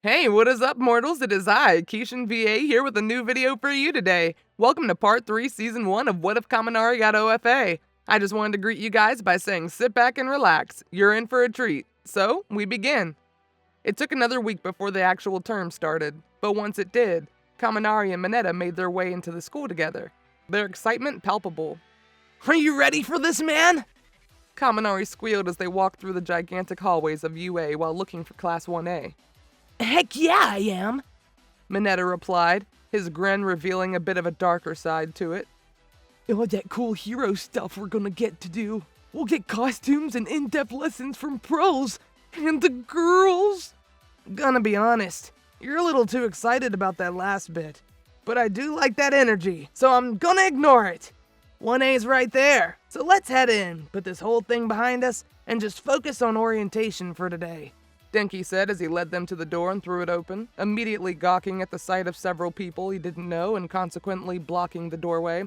Hey, what is up, mortals? It is I, KiChanVA, here with a new video for you today. Welcome to Part 3, Season 1 of What If Kaminari Got OFA. I just wanted to greet you guys by saying sit back and relax. You're in for a treat. So, we begin. It took another week before the actual term started, but once it did, Kaminari and Mineta made their way into the school together, their excitement palpable. Are you ready for this, man? Kaminari squealed as they walked through the gigantic hallways of UA while looking for Class 1A. Heck yeah, I am, Mineta replied, his grin revealing a bit of a darker side to it. All that cool hero stuff we're gonna get to do. We'll get costumes and in-depth lessons from pros. And the girls. Gonna be honest, you're a little too excited about that last bit. But I do like that energy, so I'm gonna ignore it. 1A's right there, so let's head in, put this whole thing behind us, and just focus on orientation for today. Denki said as he led them to the door and threw it open, immediately gawking at the sight of several people he didn't know and consequently blocking the doorway.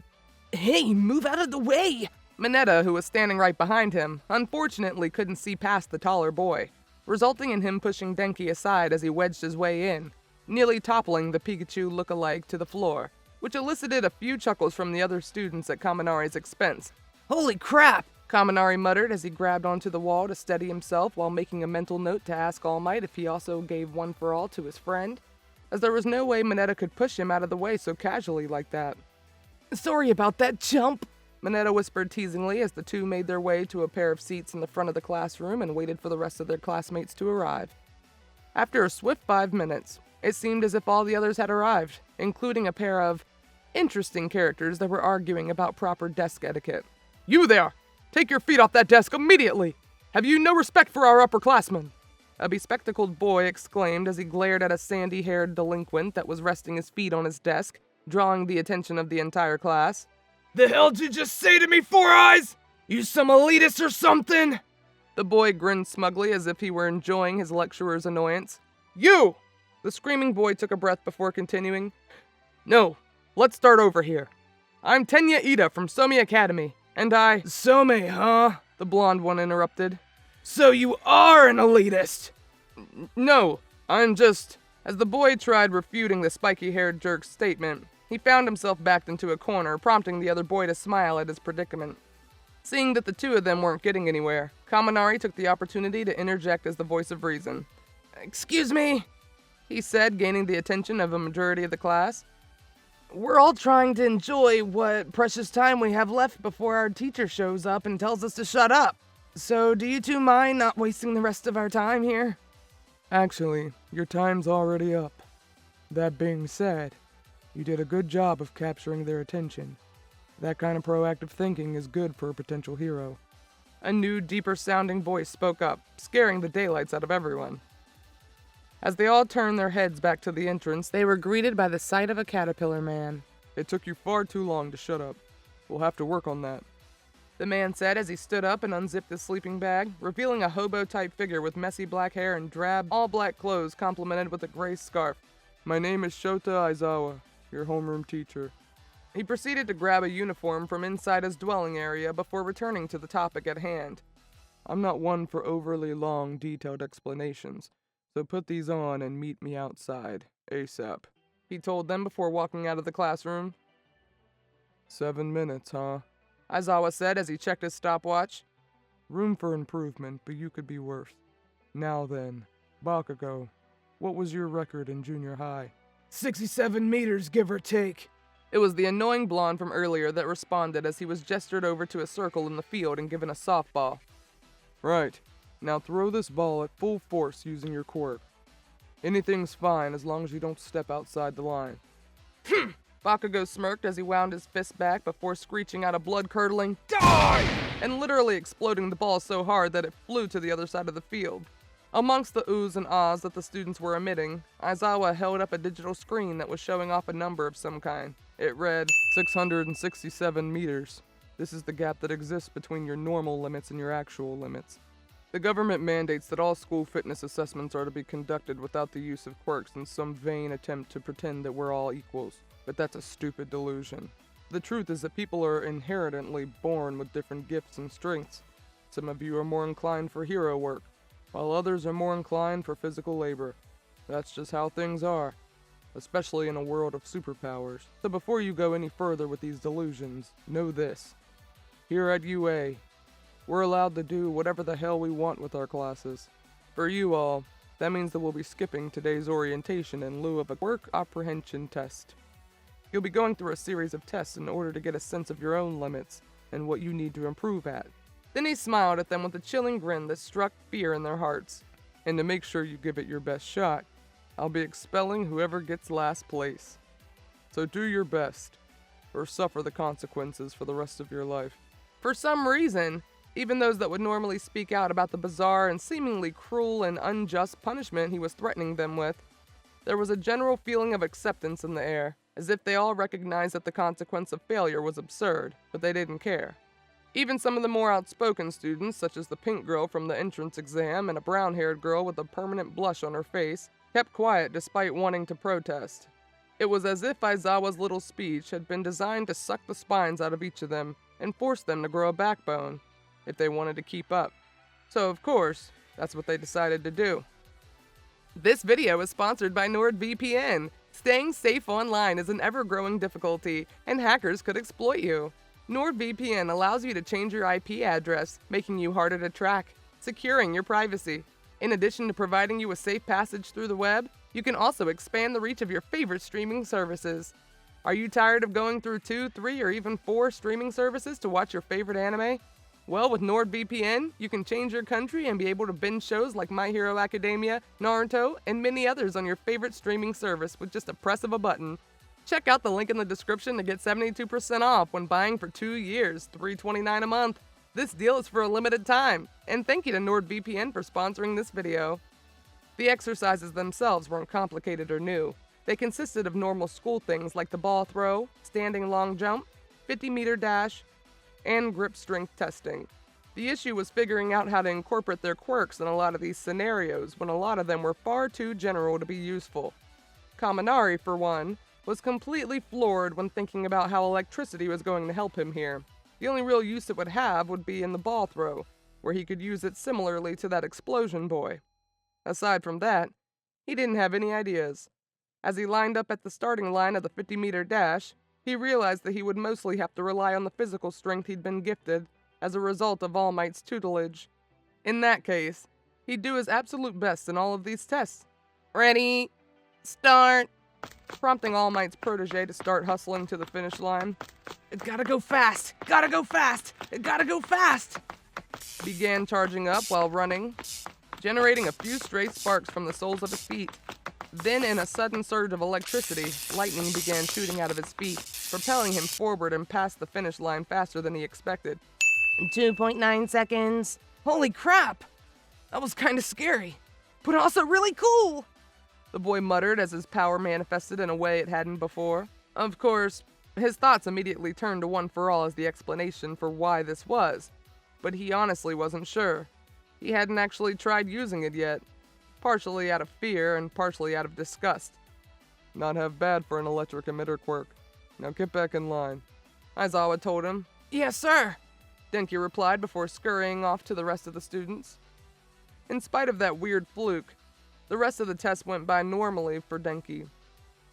Hey, move out of the way! Mineta, who was standing right behind him, unfortunately couldn't see past the taller boy, resulting in him pushing Denki aside as he wedged his way in, nearly toppling the Pikachu look-alike to the floor, which elicited a few chuckles from the other students at Kaminari's expense. Holy crap! Kaminari muttered as he grabbed onto the wall to steady himself while making a mental note to ask All Might if he also gave one for all to his friend, as there was no way Mineta could push him out of the way so casually like that. Sorry about that, chump, Mineta whispered teasingly as the two made their way to a pair of seats in the front of the classroom and waited for the rest of their classmates to arrive. After a swift 5 minutes, it seemed as if all the others had arrived, including a pair of interesting characters that were arguing about proper desk etiquette. You there! Take your feet off that desk immediately! Have you no respect for our upperclassmen? A bespectacled boy exclaimed as he glared at a sandy-haired delinquent that was resting his feet on his desk, drawing the attention of the entire class. The hell'd you just say to me, Four Eyes? You some elitist or something? The boy grinned smugly as if he were enjoying his lecturer's annoyance. You! The screaming boy took a breath before continuing. No, let's start over here. I'm Tenya Ida from Somi Academy. And Some, huh? The blonde one interrupted. So you are an elitist? No, I'm just... As the boy tried refuting the spiky-haired jerk's statement, he found himself backed into a corner, prompting the other boy to smile at his predicament. Seeing that the two of them weren't getting anywhere, Kaminari took the opportunity to interject as the voice of reason. Excuse me, he said, gaining the attention of a majority of the class. We're all trying to enjoy what precious time we have left before our teacher shows up and tells us to shut up. So do you two mind not wasting the rest of our time here? Actually, your time's already up. That being said, you did a good job of capturing their attention. That kind of proactive thinking is good for a potential hero. A new, deeper-sounding voice spoke up, scaring the daylights out of everyone. As they all turned their heads back to the entrance, they were greeted by the sight of a caterpillar man. It took you far too long to shut up. We'll have to work on that, the man said as he stood up and unzipped his sleeping bag, revealing a hobo-type figure with messy black hair and drab, all-black clothes complemented with a gray scarf. My name is Shota Aizawa, your homeroom teacher. He proceeded to grab a uniform from inside his dwelling area before returning to the topic at hand. I'm not one for overly long, detailed explanations, so put these on and meet me outside, ASAP, he told them before walking out of the classroom. 7 minutes, huh? Aizawa said as he checked his stopwatch. Room for improvement, but you could be worse. Now then, Bakugo, what was your record in junior high? 67 meters, give or take. It was the annoying blonde from earlier that responded as he was gestured over to a circle in the field and given a softball. Right. Now throw this ball at full force using your quirk. Anything's fine as long as you don't step outside the line. Bakugo smirked as he wound his fist back before screeching out a blood-curdling "Die!" and literally exploding the ball so hard that it flew to the other side of the field. Amongst the oohs and ahs that the students were emitting, Aizawa held up a digital screen that was showing off a number of some kind. It read, 667 meters. This is the gap that exists between your normal limits and your actual limits. The government mandates that all school fitness assessments are to be conducted without the use of quirks in some vain attempt to pretend that we're all equals. But that's a stupid delusion. The truth is that people are inherently born with different gifts and strengths. Some of you are more inclined for hero work, while others are more inclined for physical labor. That's just how things are, especially in a world of superpowers. So before you go any further with these delusions, know this. Here at UA, we're allowed to do whatever the hell we want with our classes. For you all, that means that we'll be skipping today's orientation in lieu of a quirk apprehension test. You'll be going through a series of tests in order to get a sense of your own limits and what you need to improve at. Then he smiled at them with a chilling grin that struck fear in their hearts. And to make sure you give it your best shot, I'll be expelling whoever gets last place. So do your best, or suffer the consequences for the rest of your life. For some reason, even those that would normally speak out about the bizarre and seemingly cruel and unjust punishment he was threatening them with, there was a general feeling of acceptance in the air, as if they all recognized that the consequence of failure was absurd, but they didn't care. Even some of the more outspoken students, such as the pink girl from the entrance exam and a brown-haired girl with a permanent blush on her face, kept quiet despite wanting to protest. It was as if Aizawa's little speech had been designed to suck the spines out of each of them and force them to grow a backbone, if they wanted to keep up. So of course, that's what they decided to do. This video is sponsored by NordVPN. Staying safe online is an ever-growing difficulty, and hackers could exploit you. NordVPN allows you to change your IP address, making you harder to track, securing your privacy. In addition to providing you a safe passage through the web, you can also expand the reach of your favorite streaming services. Are you tired of going through 2, 3, or even 4 streaming services to watch your favorite anime? Well, with NordVPN, you can change your country and be able to binge shows like My Hero Academia, Naruto, and many others on your favorite streaming service with just a press of a button. Check out the link in the description to get 72% off when buying for 2 years, $3.29 a month. This deal is for a limited time, and thank you to NordVPN for sponsoring this video. The exercises themselves weren't complicated or new. They consisted of normal school things like the ball throw, standing long jump, 50-meter dash, and grip strength testing. The issue was figuring out how to incorporate their quirks in a lot of these scenarios when a lot of them were far too general to be useful. Kaminari, for one, was completely floored when thinking about how electricity was going to help him here. The only real use it would have would be in the ball throw, where he could use it similarly to that explosion boy. Aside from that, he didn't have any ideas. As he lined up at the starting line of the 50-meter dash, he realized that he would mostly have to rely on the physical strength he'd been gifted as a result of All Might's tutelage. In that case, he'd do his absolute best in all of these tests. Ready, start, prompting All Might's protege to start hustling to the finish line. It gotta go fast! Gotta go fast! It gotta go fast! Began charging up while running, generating a few stray sparks from the soles of his feet. Then, in a sudden surge of electricity, lightning began shooting out of his feet, propelling him forward and past the finish line faster than he expected. 2.9 seconds. Holy crap! That was kinda scary, but also really cool! The boy muttered as his power manifested in a way it hadn't before. Of course, his thoughts immediately turned to One for All as the explanation for why this was, but he honestly wasn't sure. He hadn't actually tried using it yet, partially out of fear and partially out of disgust. Not half bad for an electric emitter quirk. Now get back in line, Aizawa told him. Yes, sir, Denki replied before scurrying off to the rest of the students. In spite of that weird fluke, the rest of the test went by normally for Denki.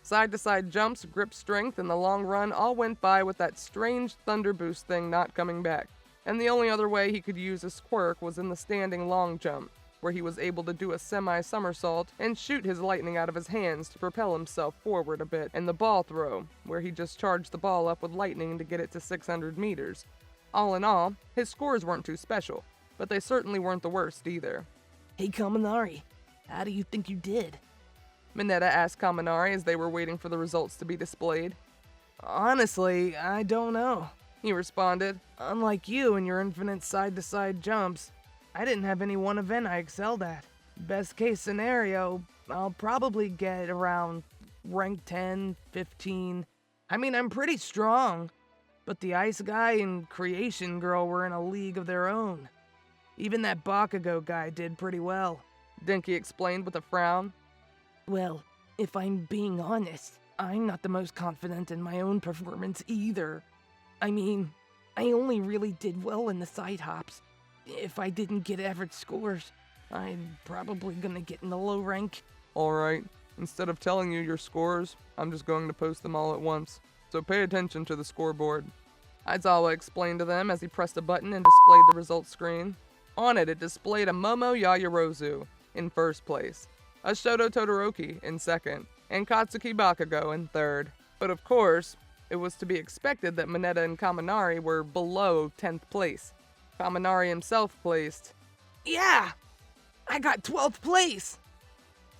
Side-to-side jumps, grip strength, and the long run all went by with that strange thunder boost thing not coming back. And the only other way he could use his quirk was in the standing long jump, where he was able to do a semi-somersault and shoot his lightning out of his hands to propel himself forward a bit, and the ball throw, where he just charged the ball up with lightning to get it to 600 meters. All in all, his scores weren't too special, but they certainly weren't the worst either. Hey, Kaminari, how do you think you did? Mineta asked Kaminari as they were waiting for the results to be displayed. Honestly, I don't know, he responded. Unlike you and your infinite side-to-side jumps, I didn't have any one event I excelled at. Best case scenario, I'll probably get around rank 10, 15. I mean, I'm pretty strong, but the Ice Guy and Creation Girl were in a league of their own. Even that Bakugo guy did pretty well, Denki explained with a frown. Well, if I'm being honest, I'm not the most confident in my own performance either. I mean, I only really did well in the side hops. If I didn't get average scores, I'm probably gonna get in the low rank. Alright, instead of telling you your scores, I'm just going to post them all at once. So pay attention to the scoreboard. Aizawa explained to them as he pressed a button and displayed the results screen. On it displayed a Momo Yaoyorozu in first place, a Shoto Todoroki in second, and Katsuki Bakugo in third. But of course, it was to be expected that Mineta and Kaminari were below 10th place. Kaminari himself placed. Yeah! I got 12th place!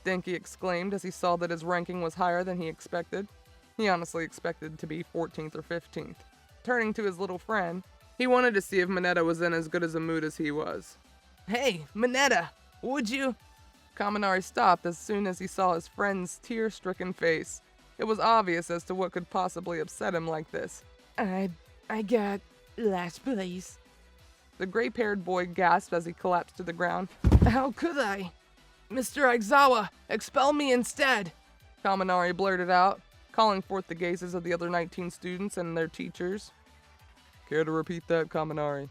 Denki exclaimed as he saw that his ranking was higher than he expected. He honestly expected to be 14th or 15th. Turning to his little friend, he wanted to see if Mineta was in as good as a mood as he was. Hey, Mineta, would you? Kaminari stopped as soon as he saw his friend's tear-stricken face. It was obvious as to what could possibly upset him like this. I got last place. The gray-haired boy gasped as he collapsed to the ground. How could I? Mr. Aizawa, expel me instead! Kaminari blurted out, calling forth the gazes of the other 19 students and their teachers. Care to repeat that, Kaminari?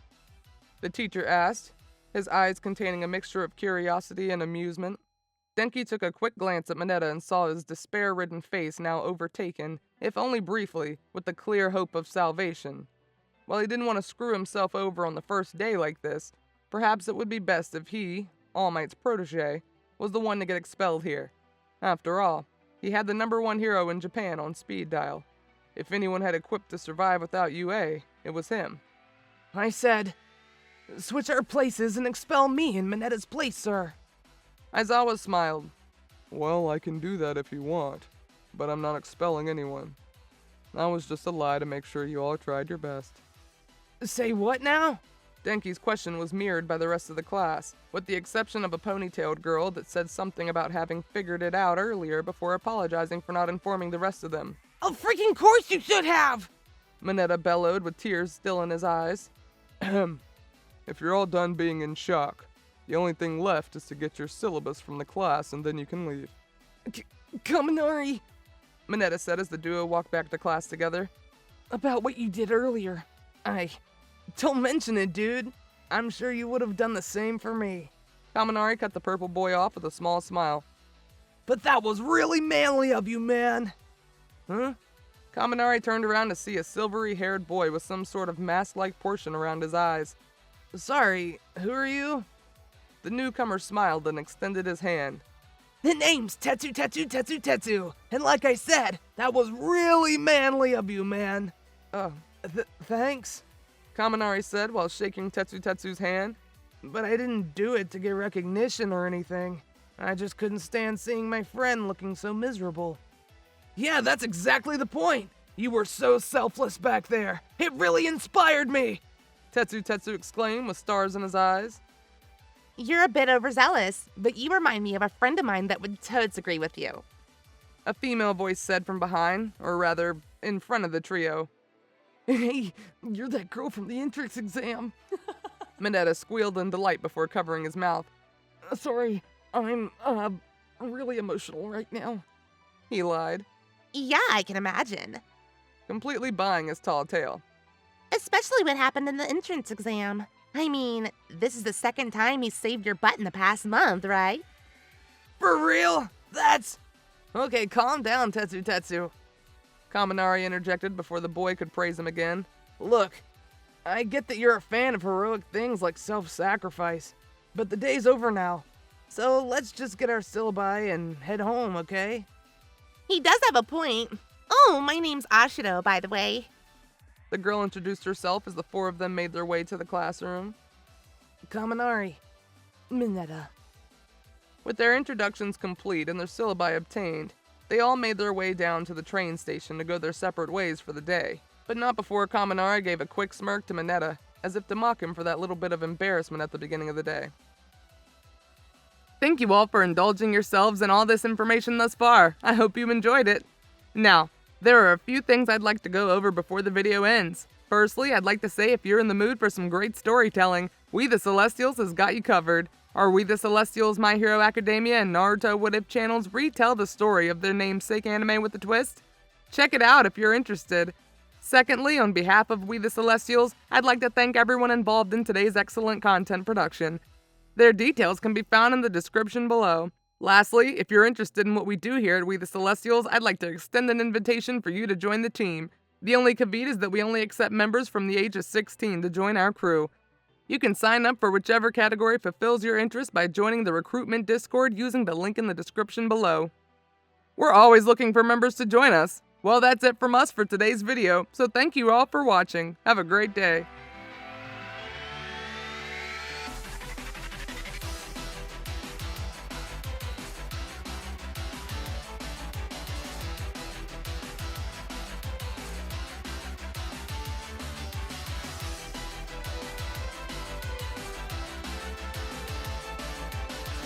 The teacher asked, his eyes containing a mixture of curiosity and amusement. Denki took a quick glance at Mineta and saw his despair-ridden face now overtaken, if only briefly, with the clear hope of salvation. While he didn't want to screw himself over on the first day like this, perhaps it would be best if he, All Might's protege, was the one to get expelled here. After all, he had the #1 hero in Japan on speed dial. If anyone had equipped to survive without UA, it was him. I said, switch our places and expel me in Mineta's place, sir. Aizawa smiled. Well, I can do that if you want, but I'm not expelling anyone. That was just a lie to make sure you all tried your best. Say what now? Denki's question was mirrored by the rest of the class, with the exception of a ponytailed girl that said something about having figured it out earlier before apologizing for not informing the rest of them. Of freaking course you should have! Mineta bellowed with tears still in his eyes. If you're all done being in shock, the only thing left is to get your syllabus from the class and then you can leave. Kaminari, Mineta said as the duo walked back to class together. About what you did earlier. Don't mention it, dude. I'm sure you would have done the same for me. Kaminari cut the purple boy off with a small smile. But that was really manly of you, man. Huh? Kaminari turned around to see a silvery-haired boy with some sort of mask-like portion around his eyes. Sorry, who are you? The newcomer smiled and extended his hand. The name's Tetsu. And like I said, that was really manly of you, man. Thanks, Kaminari said while shaking Tetsu's hand. But I didn't do it to get recognition or anything. I just couldn't stand seeing my friend looking so miserable. Yeah, that's exactly the point. You were so selfless back there. It really inspired me. Tetsu exclaimed with stars in his eyes. You're a bit overzealous, but you remind me of a friend of mine that would totes agree with you. A female voice said from behind, or rather, in front of the trio. Hey, you're that girl from the entrance exam. Mineta squealed in delight before covering his mouth. Sorry, I'm really emotional right now. He lied, Yeah, I can imagine. completely buying his tall tale. Especially what happened in the entrance exam. I mean, this is the second time he's saved your butt in the past month, right? For real? That's... Okay, calm down, Tetsu. Kaminari interjected before the boy could praise him again. Look, I get that you're a fan of heroic things like self-sacrifice, but the day's over now. So let's just get our syllabi and head home, okay? He does have a point. Oh, my name's Ashiro, by the way. The girl introduced herself as the four of them made their way to the classroom. Kaminari. Mineta. With their introductions complete and their syllabi obtained, they all made their way down to the train station to go their separate ways for the day. But not before Kaminari gave a quick smirk to Mineta, as if to mock him for that little bit of embarrassment at the beginning of the day. Thank you all for indulging yourselves in all this information thus far. I hope you enjoyed it. Now, there are a few things I'd like to go over before the video ends. Firstly, I'd like to say if you're in the mood for some great storytelling, We the Celestials has got you covered. Our We the Celestials, My Hero Academia, and Naruto What If channels retell the story of their namesake anime with a twist. Check it out if you're interested. Secondly, on behalf of We the Celestials, I'd like to thank everyone involved in today's excellent content production. Their details can be found in the description below. Lastly, if you're interested in what we do here at We the Celestials, I'd like to extend an invitation for you to join the team. The only caveat is that we only accept members from the age of 16 to join our crew. You can sign up for whichever category fulfills your interest by joining the recruitment Discord using the link in the description below. We're always looking for members to join us. Well, that's it from us for today's video, so thank you all for watching. Have a great day.